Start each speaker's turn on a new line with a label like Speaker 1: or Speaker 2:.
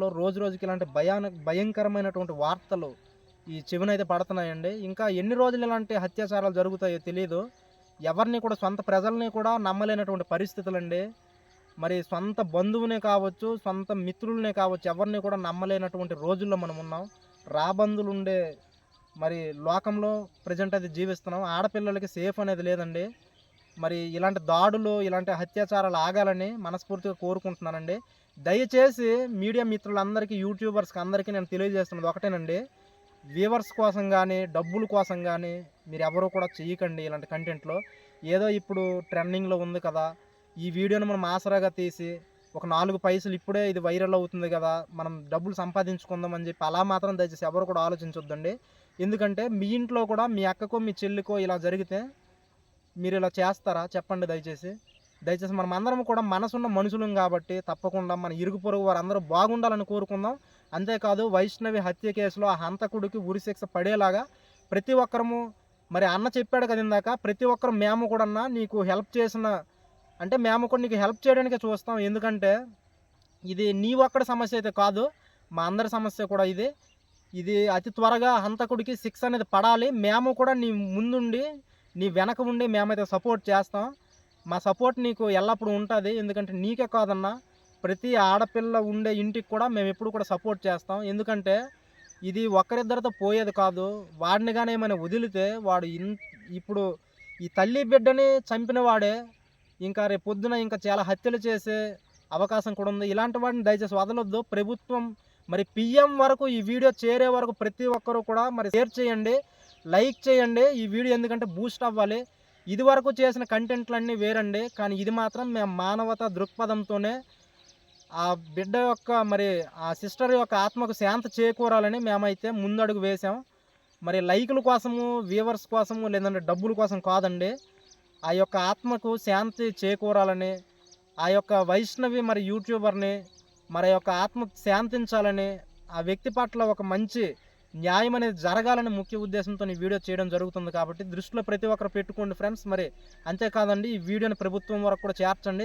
Speaker 1: సమాజంలో రోజు రోజుకి ఇలాంటి భయంకరమైనటువంటి వార్తలు ఈ చెవినైతే పడుతున్నాయండి. ఇంకా ఎన్ని రోజులు ఇలాంటి అత్యాచారాలు జరుగుతాయో తెలీదు. ఎవరిని కూడా సొంత ప్రజల్ని కూడా నమ్మలేనటువంటి పరిస్థితులండి. మరి సొంత బంధువునే కావచ్చు, సొంత మిత్రులనే కావచ్చు, ఎవరిని కూడా నమ్మలేనటువంటి రోజుల్లో మనమున్నాం. రాబందులుండే మరి లోకంలో ప్రెజెంట్ అది జీవిస్తున్నాం. ఆడపిల్లలకి సేఫ్ అనేది లేదండి. మరి ఇలాంటి దాడులు, ఇలాంటి అత్యాచారాలు ఆగాలని మనస్ఫూర్తిగా కోరుకుంటున్నానండి. దయచేసి మీడియా మిత్రులందరికీ, యూట్యూబర్స్‌కి అందరికీ నేను తెలియజేస్తున్నది ఒకటేనండి. వ్యూవర్స్ కోసం గానీ, డబ్బుల కోసం గానీ మీరెవరూ కూడా చెయ్యకండి ఇలాంటి కంటెంట్‌లో. ఏదో ఇప్పుడు ట్రెండింగ్‌లో ఉంది కదా! ఈ వీడియోని మనం ఆసరాగా తీసి ఒక 4 పైసలు ఇప్పుడే ఇది వైరల్ అవుతుంది గదా! మనం డబ్బులు సంపాదించుకుందాం అని జెప్పి అలా మాత్రం దయచేసి ఎవరు కూడా ఆలోచించొద్దండి. ఎందుకంటే మీ ఇంట్లో కూడా మీ అక్కకో, మీ చెల్లికో ఇలా జరిగితే మీరిలా చేస్తారా? చెప్పండి దయచేసి. దయచేసి మనమందరం కూడా మనసున్న మనుషులం గాబట్టి తప్పకుండా మన ఇరుగు పొరుగు వారందరూ బాగుండాలని కోరుకుందాం. అంతేకాదు వైష్ణవి హత్య కేసులో ఆ హంతకుడికి ఉరిశిక్ష పడేలాగా ప్రతి ఒక్కరము మరి అన్న చెప్పాడు కదా ఇందాక, ప్రతి ఒక్కరు మేము కూడన్నా నీకు హెల్ప్ చేసిన అంటే మేము కూడా నీకు హెల్ప్ చేయడానికే చూస్తాం. ఎందుకంటే ఇది నీ ఒక్కడి సమస్య అయితే కాదు. మా అందరి సమస్య కూడా ఇది. ఇది అతి త్వరగా హంతకుడికి శిక్ష అనేది పడాలి. మేము కూడా నీ ముందుండి, నీ వెనక ఉండి మేమైతే సపోర్ట్ చేస్తాం. మా సపోర్ట్ నీకు ఎల్లప్పుడూ ఉంటది. ఎందుకంటే నీకే కాదన్నా, ప్రతి ఆడపిల్ల ఉండే ఇంటికి కూడా మేమెప్పుడు కూడా సపోర్ట్ చేస్తాం. ఎందుకంటే ఇది ఒక్కరిద్దరితో పోయేది కాదు. వాడిని గాని ఏమైనా వదిలితే వాడు ఇప్పుడు ఈ తల్లి బిడ్డని చంపిన వాడే ఇంకా రేపొద్దున ఇంకా చాలా హత్యలు చేసే అవకాశం కూడా ఉంది. ఇలాంటి వాడిని దయచేసి వదలొద్దు. ప్రభుత్వం మరి పీఎం వరకు ఈ వీడియో చేరే వరకు ప్రతి ఒక్కరు కూడా మరి షేర్ చేయండి, లైక్ చేయండి ఈ వీడియో. ఎందుకంటే బూస్ట్ అవ్వాలి. ఇదివరకు చేసిన కంటెంట్లన్నీ వేరండి. కానీ ఇది మాత్రం మేము మానవతా దృక్పథంతోనే ఆ బిడ్డ యొక్క మరి ఆ సిస్టర్ యొక్క ఆత్మకు శాంతి చేకూరాలని మేమైతే ముందడుగు వేశాం. మరి లైకుల కోసము, వ్యూవర్స్ కోసము లేదంటే డబ్బుల కోసం కాదండి. ఆ యొక్క ఆత్మకు శాంతి చేకూరాలని, ఆ యొక్క వైష్ణవి మరి యూట్యూబర్‌ని మరి ఆ యొక్క ఆత్మ శాంతించాలని, ఆ వ్యక్తి పట్ల ఒక మంచి న్యాయం అనేది జరగాలని ముఖ్య ఉద్దేశంతో ఈ వీడియో చేయడం జరుగుతుంది కాబట్టి దృష్టిలో ప్రతి ఒక్కరు పెట్టుకోండి ఫ్రెండ్స్. మరి అంతేకాదండి ఈ వీడియోని ప్రభుత్వం వరకు కూడా చేర్చండి.